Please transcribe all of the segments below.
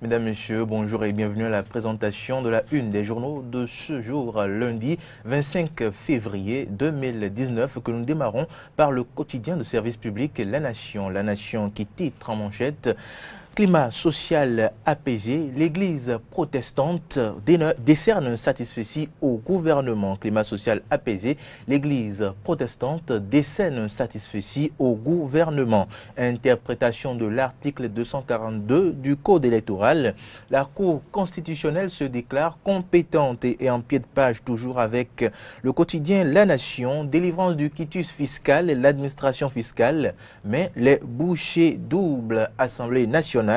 Mesdames, Messieurs, bonjour et bienvenue à la présentation de la une des journaux de ce jour, lundi 25 février 2019, que nous démarrons par le quotidien de service public La Nation. La Nation qui titre en manchette: climat social apaisé, l'Église protestante décerne un satisfecit au gouvernement. Climat social apaisé, l'Église protestante décerne un satisfecit au gouvernement. Interprétation de l'article 242 du Code électoral. La Cour constitutionnelle se déclare compétente et en pied de page toujours avec le quotidien La Nation. Délivrance du quitus fiscal, l'administration fiscale, mais les bouchées doubles. Assemblée nationale.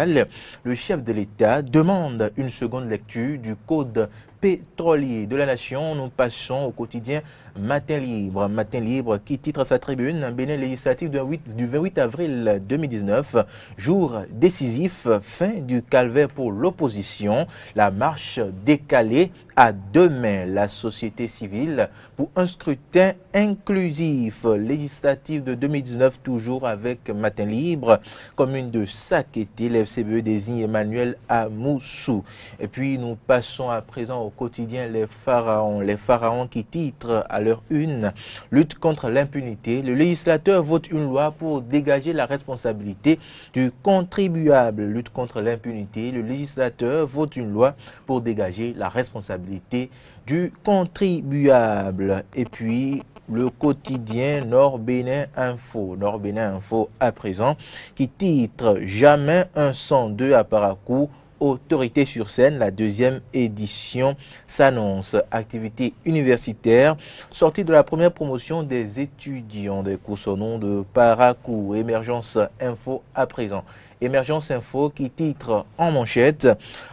Le chef de l'État demande une seconde lecture du Code pétrolier de la Nation. Nous passons au quotidien Matin Libre. Matin Libre qui titre à sa tribune: Bénin législatif du 28 avril 2019, jour décisif, fin du calvaire pour l'opposition. La marche décalée à demain. La société civile pour un scrutin inclusif. Législatif de 2019 toujours avec Matin Libre. Commune de Sakété, l'FCBE désigne Emmanuel Amoussou. Et puis nous passons à présent au quotidien Les Pharaons qui titrent à leur une: lutte contre l'impunité. Le législateur vote une loi pour dégager la responsabilité du contribuable. Lutte contre l'impunité. Le législateur vote une loi pour dégager la responsabilité du contribuable. Et puis le quotidien Nord Bénin Info. Nord Bénin Info à présent qui titre: jamais un 102 à Parakou. Autorité sur scène, la deuxième édition s'annonce. Activité universitaire, sortie de la première promotion des étudiants des cours au nom de Parakou. Émergence Info à présent. Émergence Info qui titre en manchette: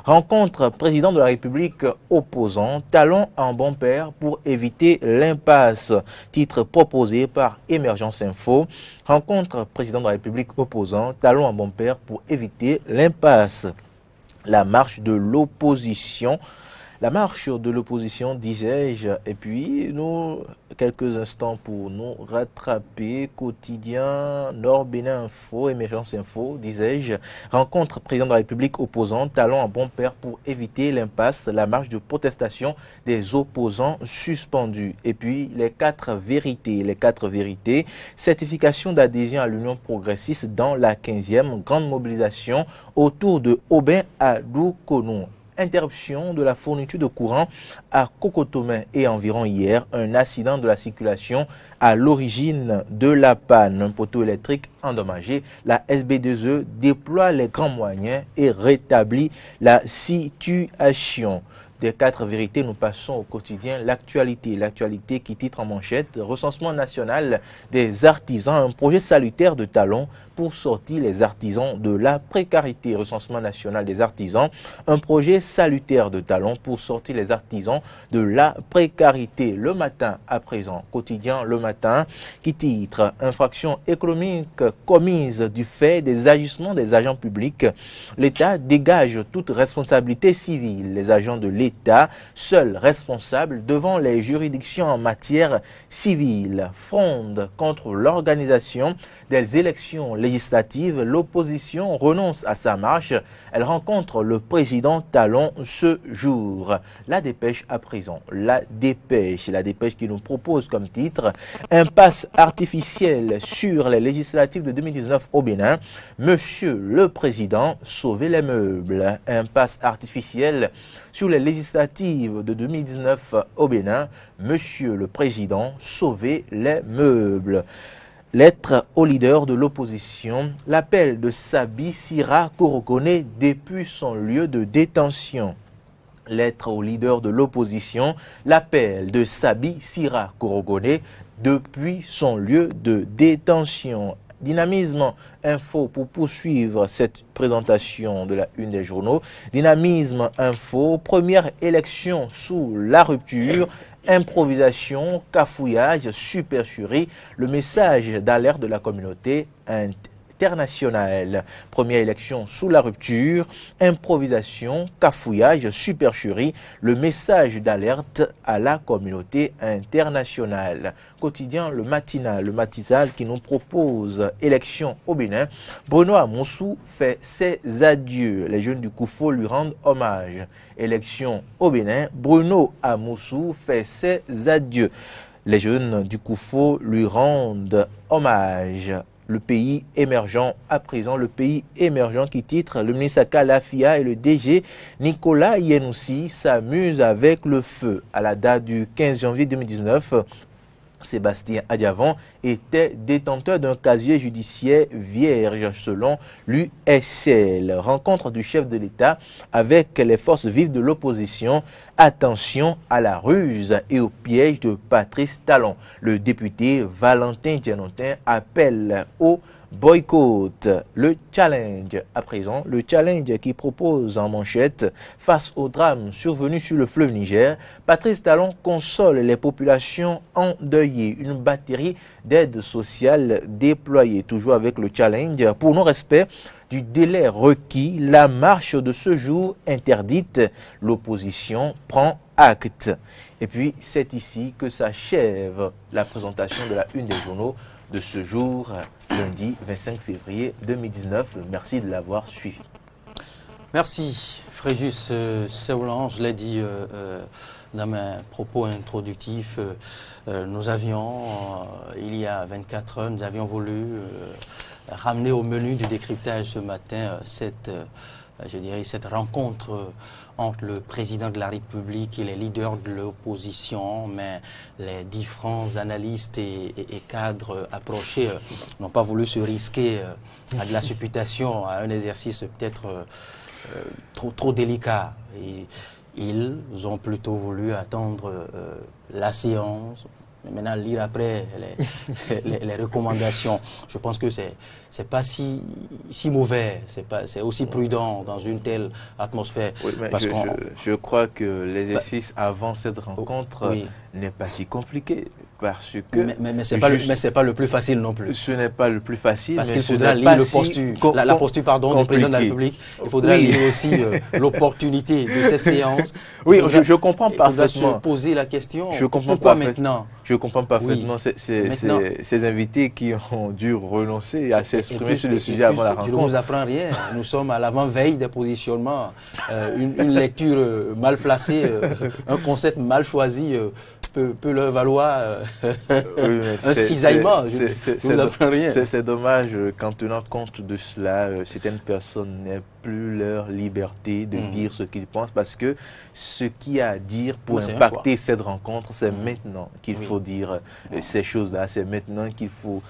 rencontre président de la République opposant, talon en bon père pour éviter l'impasse. Titre proposé par Émergence Info. Rencontre président de la République opposant, talon en bon père pour éviter l'impasse. La marche de l'opposition. La marche de l'opposition, disais-je. Et puis, nous, quelques instants pour nous rattraper. Quotidien Nord Bénin Info, Émergence Info, disais-je. Rencontre président de la République opposante, talon en bon père pour éviter l'impasse. La marche de protestation des opposants suspendus. Et puis, les quatre vérités. Les quatre vérités. Certification d'adhésion à l'Union progressiste dans la 15e. Grande mobilisation autour de Aubin à Doukonou. Interruption de la fourniture de courant à Cocotomin et environ hier. Un accident de la circulation à l'origine de la panne. Un poteau électrique endommagé. La SB2E déploie les grands moyens et rétablit la situation. Des quatre vérités, nous passons au quotidien L'actualité. L'actualité qui titre en manchette: recensement national des artisans, un projet salutaire de Talon pour sortir les artisans de la précarité. Recensement national des artisans, un projet salutaire de Talon pour sortir les artisans de la précarité. Le Matin à présent, quotidien Le Matin qui titre: infraction économique commise du fait des agissements des agents publics. L'État dégage toute responsabilité civile. Les agents de l'État, seuls responsables devant les juridictions en matière civile, fondent contre l'organisation des élections législatives. L'opposition renonce à sa marche. Elle rencontre le président Talon ce jour. La dépêche à présent. La dépêche qui nous propose comme titre: impasse artificielle sur les législatives de 2019 au Bénin. Monsieur le Président, sauvez les meubles. Impasse artificielle sur les législatives de 2019 au Bénin. Monsieur le Président, sauvez les meubles. Lettre au leader de l'opposition. L'appel de Sabi Sira Korogone depuis son lieu de détention. Lettre au leader de l'opposition. L'appel de Sabi Sira Korogone depuis son lieu de détention. Dynamisme Info pour poursuivre cette présentation de la une des journaux. Dynamisme Info, première élection sous la rupture. Improvisation, cafouillage, supercherie, le message d'alerte de la communauté internationale. Première élection sous la rupture, improvisation, cafouillage, supercherie, le message d'alerte à la communauté internationale. Quotidien, le matinal qui nous propose élection au Bénin. Bruno Amoussou fait ses adieux. Les jeunes du Koufo lui rendent hommage. Élection au Bénin, Bruno Amoussou fait ses adieux. Les jeunes du Koufo lui rendent hommage. Le pays émergent à présent, le pays émergent qui titre le ministre Kalafia et le DG Nicolas Yenoussi s'amusent avec le feu. À la date du 15 janvier 2019, Sébastien Adiavant était détenteur d'un casier judiciaire vierge selon l'USL. Rencontre du chef de l'État avec les forces vives de l'opposition. Attention à la ruse et au piège de Patrice Talon. Le député Valentin Dianotin appelle au boycott. Le challenge à présent, le challenge qui propose en manchette face au drame survenu sur le fleuve Niger. Patrice Talon console les populations endeuillées. Une batterie d'aides sociales déployée. Toujours avec le challenge pour non-respect du délai requis. La marche de ce jour interdite. L'opposition prend acte. Et puis c'est ici que s'achève la présentation de la une des journaux de ce jour, lundi 25 février 2019. Merci de l'avoir suivi. Merci Fréjus Seulan, je l'ai dit dans mes propos introductifs, nous avions, il y a 24 heures, nous avions voulu ramener au menu du décryptage ce matin cette rencontre entre le président de la République et les leaders de l'opposition, mais les différents analystes et cadres approchés n'ont pas voulu se risquer à de la supputation, à un exercice peut-être trop délicat. Et ils ont plutôt voulu attendre la séance, mais maintenant lire après les recommandations. Je pense que c'est pas si mauvais, c'est aussi prudent dans une telle atmosphère. Oui, mais je crois que l'exercice avant cette rencontre n'est pas si compliqué. Parce que mais c'est pas le plus facile non plus. Ce n'est pas le plus facile. Parce qu'il faudra lire la posture du président de la République. Il faudra lire aussi l'opportunité de cette séance. Oui, je comprends parfaitement. Il faudra se poser la question. Pourquoi maintenant? Je comprends parfaitement ces invités qui ont dû renoncer à s'exprimer sur le sujet avant la rencontre. Je ne vous apprends rien. Nous sommes à l'avant-veille des positionnements. Une lecture mal placée, un concept mal choisi peut leur valoir un cisaillement. C'est dommage qu'en tenant compte de cela, certaines personnes n'aient plus leur liberté de dire ce qu'ils pensent, parce que ce qu'il y a à dire pour impacter cette rencontre, c'est maintenant qu'il faut dire ces choses-là, c'est maintenant qu'il faut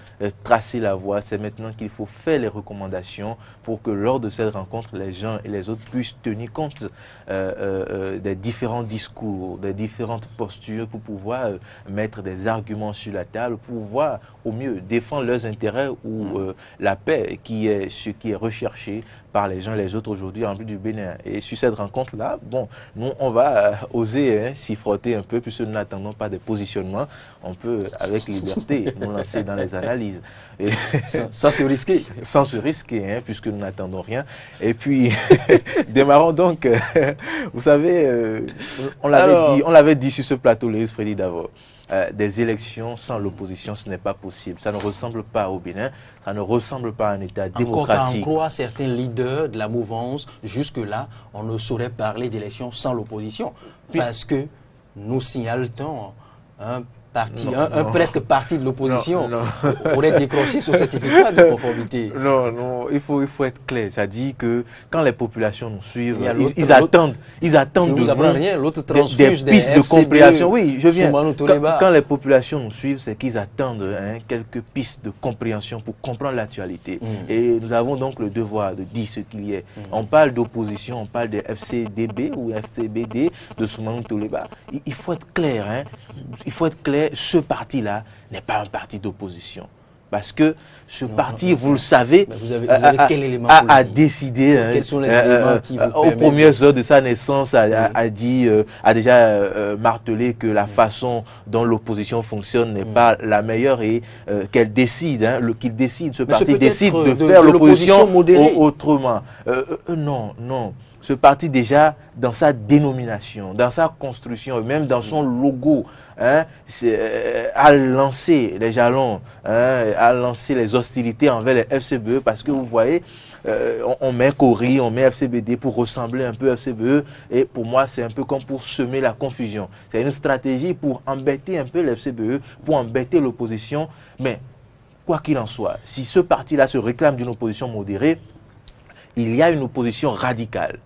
tracer la voie, c'est maintenant qu'il faut faire les recommandations pour que lors de cette rencontre, les uns et les autres puissent tenir compte des différents discours, des différentes postures pour pouvoir mettre des arguments sur la table, pour pouvoir au mieux défendre leurs intérêts ou la paix qui est ce qui est recherché par les uns et les autres aujourd'hui en vue du Bénin. Et sur cette rencontre-là, bon, nous, on va oser s'y frotter un peu, puisque nous n'attendons pas des positionnements. On peut, avec liberté, nous lancer dans les analyses. Et sans se risquer. Sans se risquer, puisque nous n'attendons rien. Et puis, démarrons donc. Vous savez, on l'avait dit sur ce plateau, Léris Freddy Davor. Des élections sans l'opposition, ce n'est pas possible. Ça ne ressemble pas au Bénin, ça ne ressemble pas à un État démocratique. Encore en croire certains leaders de la mouvance, jusque-là, on ne saurait parler d'élections sans l'opposition. Parce que nous signalons un presque parti de l'opposition aurait décroché son certificat de conformité. Non, il faut être clair. Ça dit que quand les populations nous suivent, ils attendent des pistes de compréhension. Oui, je viens. Quand les populations nous suivent, c'est qu'ils attendent quelques pistes de compréhension pour comprendre l'actualité. Et nous avons donc le devoir de dire ce qu'il y a. On parle d'opposition, on parle de FCDB ou FCBD, de Soumanou Toleba. Il faut être clair. Il faut être clair. Ce parti-là n'est pas un parti d'opposition. Parce que ce parti, vous le savez, vous avez quel élément a décidé, quels sont les éléments qui vous aux premières heures de sa naissance, a déjà martelé que la façon dont l'opposition fonctionne n'est pas la meilleure et qu'elle décide, qu'il décide, ce parti décide de faire l'opposition autrement. Non, non. Ce parti, déjà, dans sa dénomination, dans sa construction, même dans son logo, a lancé les jalons, a lancé les hostilités envers les FCBE, parce que vous voyez, on met Cori, on met FCBD pour ressembler un peu à FCBE, et pour moi, c'est un peu comme pour semer la confusion. C'est une stratégie pour embêter un peu les FCBE, pour embêter l'opposition, mais quoi qu'il en soit, si ce parti-là se réclame d'une opposition modérée, il y a une opposition radicale,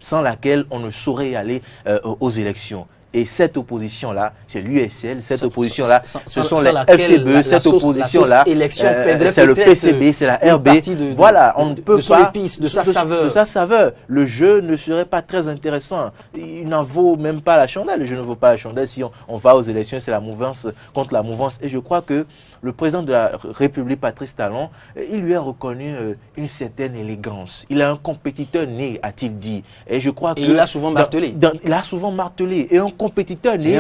sans laquelle on ne saurait y aller aux élections. Et cette opposition-là, c'est l'USL, cette opposition-là, ce sont les FCBE, cette opposition-là, c'est le PCB, c'est la RB. Voilà, on ne peut pas, de sa saveur. Le jeu ne serait pas très intéressant. Il n'en vaut même pas la chandelle. Le jeu ne vaut pas la chandelle. Si on va aux élections, c'est la mouvance contre la mouvance. Et je crois que le président de la République, Patrice Talon, il lui a reconnu une certaine élégance. Il a un compétiteur né, a-t-il dit. Et je crois que... il l'a souvent martelé. Il a souvent martelé. Et un compétiteur né,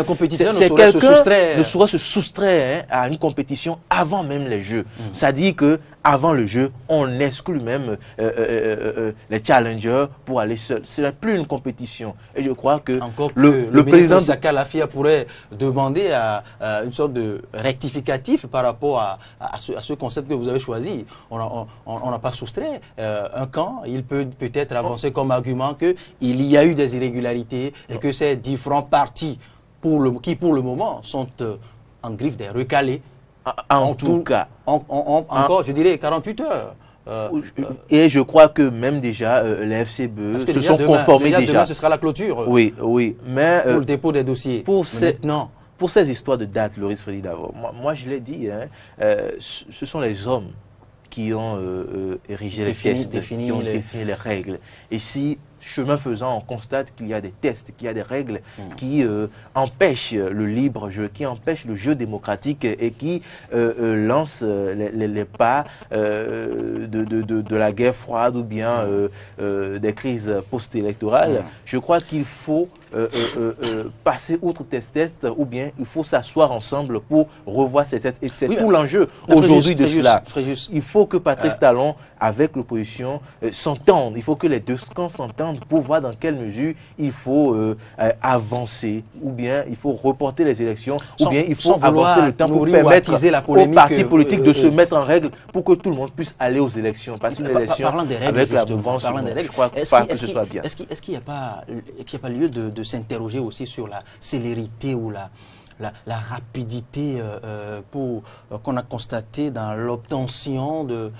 c'est quelqu'un ne saurait se soustraire à une compétition avant même les Jeux. Ça dit que avant le jeu, on exclut même les challengers pour aller seul. Ce n'est plus une compétition. Et je crois que le président Saka Lafia pourrait demander à une sorte de rectificatif par rapport à ce concept que vous avez choisi. On n'a pas soustrait un camp. Il peut peut-être avancer comme argument qu'il y a eu des irrégularités et que ces différents partis qui pour le moment sont en griffe des recalés. En tout cas. Encore, je dirais, 48 heures. Et je crois que même déjà, les FCBE se sont conformés déjà. Demain, ce sera la clôture. Oui, oui. Mais, pour le dépôt des dossiers. Pour ces histoires de date, Loris Freddy d'abord, moi je l'ai dit, ce sont les hommes qui ont érigé les pièces, qui ont défini les règles. Et si, chemin faisant, on constate qu'il y a des tests, qu'il y a des règles qui empêchent le libre jeu, qui empêchent le jeu démocratique et qui lancent les pas de la guerre froide ou bien des crises post-électorales. Je crois qu'il faut passer outre test ou bien il faut s'asseoir ensemble pour revoir ces tests. Et c'est tout l'enjeu aujourd'hui de cela. Il faut que Patrice Talon, avec l'opposition, s'entende. Il faut que les deux camps s'entendent pour voir dans quelle mesure il faut avancer, ou bien il faut reporter les élections, ou bien il faut avancer le temps pour permettre aux partis politiques de se mettre en règle pour que tout le monde puisse aller aux élections. Parce qu'une élection avec la mouvance, je crois pas que ce soit bien. Est-ce qu'il n'y a pas lieu de s'interroger aussi sur la célérité ou la rapidité qu'on a constaté dans l'obtention de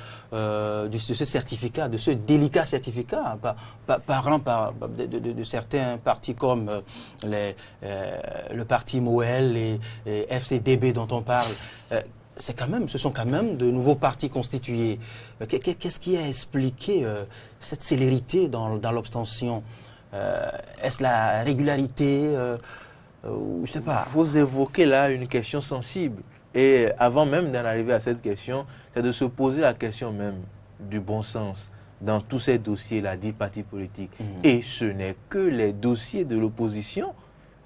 ce certificat, de ce délicat certificat, parlant de certains partis comme le parti Moël et FCDB dont on parle. Ce sont quand même de nouveaux partis constitués. Qu'est-ce qui a expliqué cette célérité dans l'obtention? Est-ce la régularité? Je sais pas. Vous évoquez là une question sensible. Et avant même d'en arriver à cette question, c'est de se poser la question même du bon sens dans tous ces dossiers-là, dits partis politiques. Et ce n'est que les dossiers de l'opposition.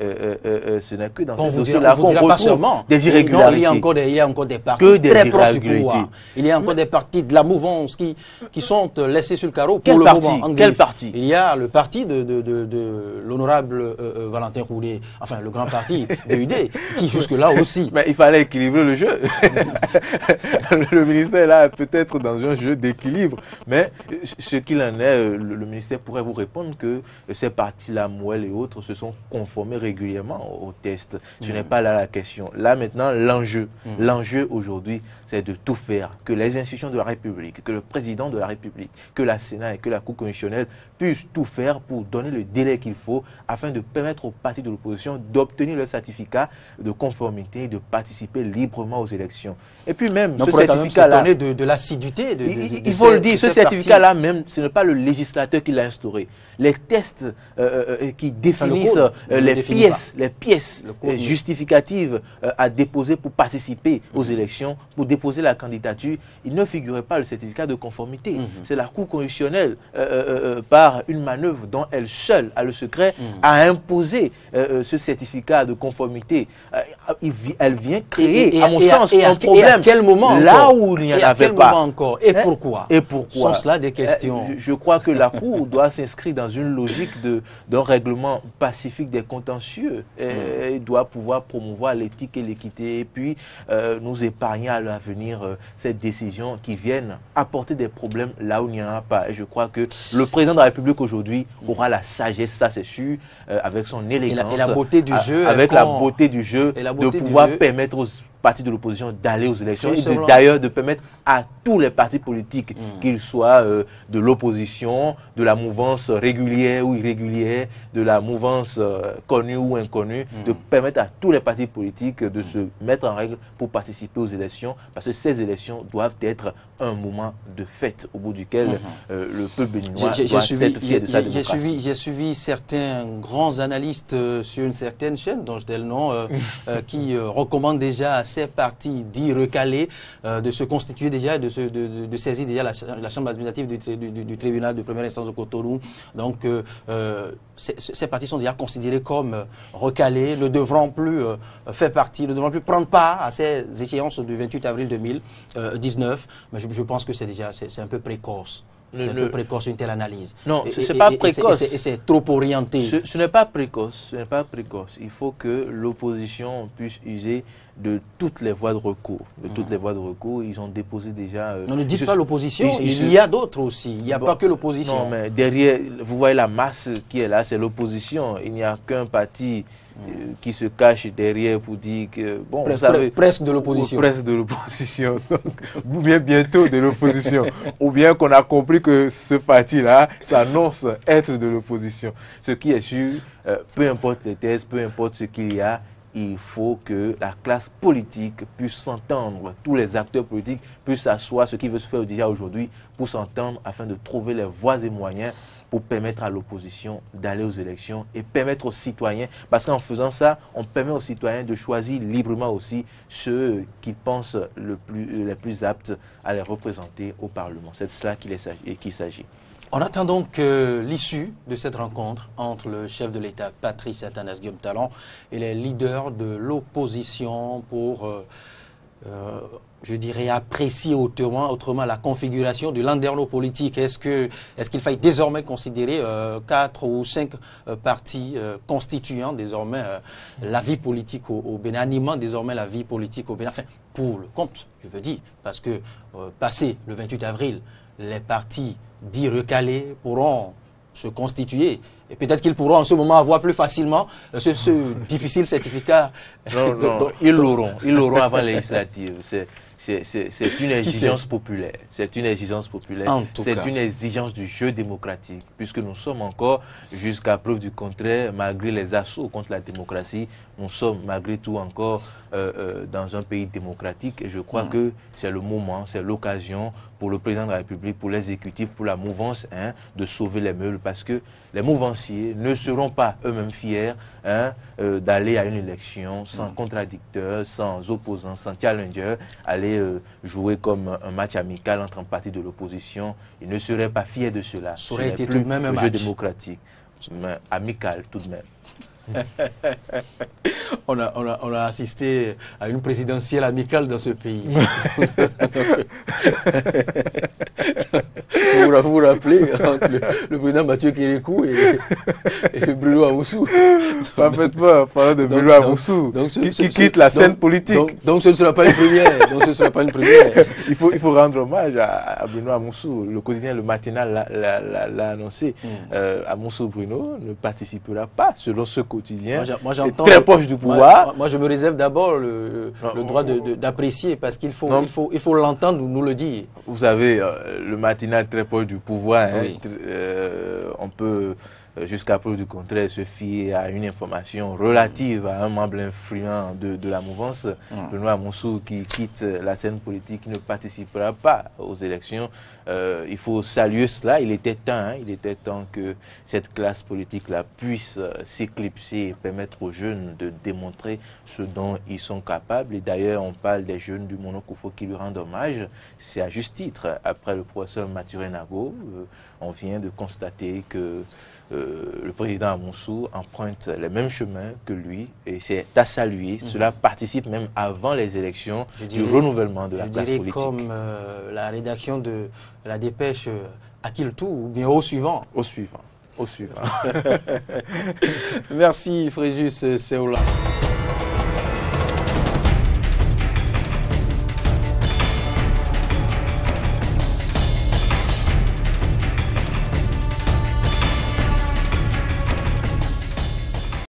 Ce n'est que dans ces dossiers-là qu'on retrouve des irrégularités. Non, il y a encore des partis très proches du pouvoir. Il y a encore des partis de la mouvance qui sont laissés sur le carreau pour le moment. Quel parti? Il y a le parti de l'honorable Valentin Roulet, enfin le grand parti de UD, qui jusque-là aussi. Mais il fallait équilibrer le jeu. Le ministère là peut-être dans un jeu d'équilibre. Mais ce qu'il en est, le ministère pourrait vous répondre que ces partis-là, Mouel et autres, se sont conformés régulièrement au test. Ce n'est pas là la question. Là maintenant, l'enjeu. L'enjeu aujourd'hui, c'est de tout faire, que les institutions de la République, que le président de la République, que la Sénat et que la Cour constitutionnelle puissent tout faire pour donner le délai qu'il faut afin de permettre aux partis de l'opposition d'obtenir leur certificat de conformité et de participer librement aux élections. Et puis même, ce certificat-là... de l'assiduité il faut le dire, ce certificat-là même, ce n'est pas le législateur qui l'a instauré. Les tests qui définissent les pièces justificatives à déposer pour participer aux élections, pour déposer la candidature, il ne figurait pas le certificat de conformité. C'est la Cour constitutionnelle, par une manœuvre dont elle seule a le secret, a imposé ce certificat de conformité. Elle vient créer, à mon sens, un problème. Et à quel moment là encore? où il n'y en avait pas. Et pourquoi? Et pourquoi? Sont cela des questions? Je crois que la Cour doit s'inscrire dans une logique d'un règlement pacifique des contentieux. Elle doit pouvoir promouvoir l'éthique et l'équité et puis nous épargner à l'avenir cette décision qui vienne apporter des problèmes là où il n'y en a pas. Et je crois que le président de la République aujourd'hui aura la sagesse, ça c'est sûr, avec son élégance, et la beauté du jeu, avec la beauté du jeu, de pouvoir permettre aux partis de l'opposition d'aller aux élections et d'ailleurs de permettre à tous les partis politiques, qu'ils soient de l'opposition, de la mouvance régulière ou irrégulière, de la mouvance connue ou inconnue, de permettre à tous les partis politiques de se mettre en règle pour participer aux élections, parce que ces élections doivent être un moment de fête au bout duquel le peuple béninois doit être fier de sa démocratie. J'ai suivi certains grands analystes sur une certaine chaîne, dont je tais le nom, qui recommandent déjà à ces partis dits recalés de se constituer déjà, de saisir déjà la chambre administrative du tribunal de première instance de Cotonou. Donc, ces partis sont déjà considérés comme recalés, ne devront plus faire partie, ne devront plus prendre part à ces échéances du 28 avril 2019. Mais je pense que c'est un peu précoce. C'est un peu précoce une telle analyse. Non, ce n'est pas précoce. Et c'est trop orienté. Ce n'est pas précoce. Ce n'est pas précoce. Il faut que l'opposition puisse user de toutes les voies de recours. De toutes les voies de recours, ils ont déposé déjà... Non, ne dites pas l'opposition, il y a d'autres aussi. Il n'y a pas que l'opposition. Non, mais derrière, vous voyez la masse qui est là, c'est l'opposition. Il n'y a qu'un parti qui se cache derrière pour dire que... Bon, vous savez, presque de l'opposition. Presque de l'opposition. Ou bien bientôt de l'opposition. Ou bien qu'on a compris que ce parti-là s'annonce être de l'opposition. Ce qui est sûr, peu importe les thèses, peu importe ce qu'il y a, il faut que la classe politique puisse s'entendre, tous les acteurs politiques puissent s'asseoir, ce qui veut se faire déjà aujourd'hui, pour s'entendre afin de trouver les voies et moyens pour permettre à l'opposition d'aller aux élections et permettre aux citoyens, parce qu'en faisant ça, on permet aux citoyens de choisir librement aussi ceux qui pensent les plus aptes à les représenter au Parlement. C'est de cela qu'il s'agit. On attend donc l'issue de cette rencontre entre le chef de l'État, Patrice Athanase Guillaume Talon, et les leaders de l'opposition pour, je dirais, apprécier autrement la configuration du landerneau politique. Est-ce qu'il faille désormais considérer 4 ou 5 partis constituant désormais la vie politique au Bénin, animant désormais la vie politique au Bénin, enfin, pour le compte, je veux dire, parce que passé le 28 avril, les partis dits recalés pourront se constituer. Et peut-être qu'ils pourront en ce moment avoir plus facilement ce difficile certificat. Non, ils l'auront avant les législatives. C'est une exigence populaire. C'est une exigence populaire. C'est une exigence du jeu démocratique. Puisque nous sommes encore, jusqu'à preuve du contraire, malgré les assauts contre la démocratie, nous sommes malgré tout encore dans un pays démocratique. Et je crois que c'est le moment, c'est l'occasion pour le président de la République, pour l'exécutif, pour la mouvance, de sauver les meubles. Parce que les mouvanciers ne seront pas eux-mêmes fiers d'aller à une élection sans contradicteur, sans opposant, sans challenger, aller jouer comme un match amical entre un parti de l'opposition. Ils ne seraient pas fiers de cela. Ça aurait été tout de même un jeu démocratique, mais amical tout de même. On a assisté à une présidentielle amicale dans ce pays. Vous vous rappelez le président Mathieu Kérékou et Bruno Amoussou. Parfaitement, parlant de Bruno Amoussou, qui quitte la scène politique. Donc ce ne sera pas une première. Il faut rendre hommage à Bruno Amoussou. Le quotidien, le matinal l'a annoncé. Amoussou Bruno ne participera pas, selon ce quotidien, très proche du pouvoir. Moi, je me réserve d'abord le droit d'apprécier, parce qu'il faut l'entendre nous le dire. Vous savez, le matinal très proche du pouvoir, on peut jusqu'à preuve du contraire, se fier à une information relative à un membre influent de la mouvance, Benoît Moussou, qui quitte la scène politique, qui ne participera pas aux élections. Il faut saluer cela. Il était temps que cette classe politique-là puisse s'éclipser et permettre aux jeunes de démontrer ce dont ils sont capables. Et d'ailleurs, on parle des jeunes du Monokufo qui lui rendent hommage. C'est à juste titre. Après le professeur Mathurin Nago, on vient de constater que le président Moussou emprunte les mêmes chemins que lui et c'est à saluer. Cela participe même avant les élections du renouvellement de la classe politique. Comme la rédaction de la dépêche à qui le tout ou bien au suivant. Au suivant. Au suivant. Merci Fréjus Seoula.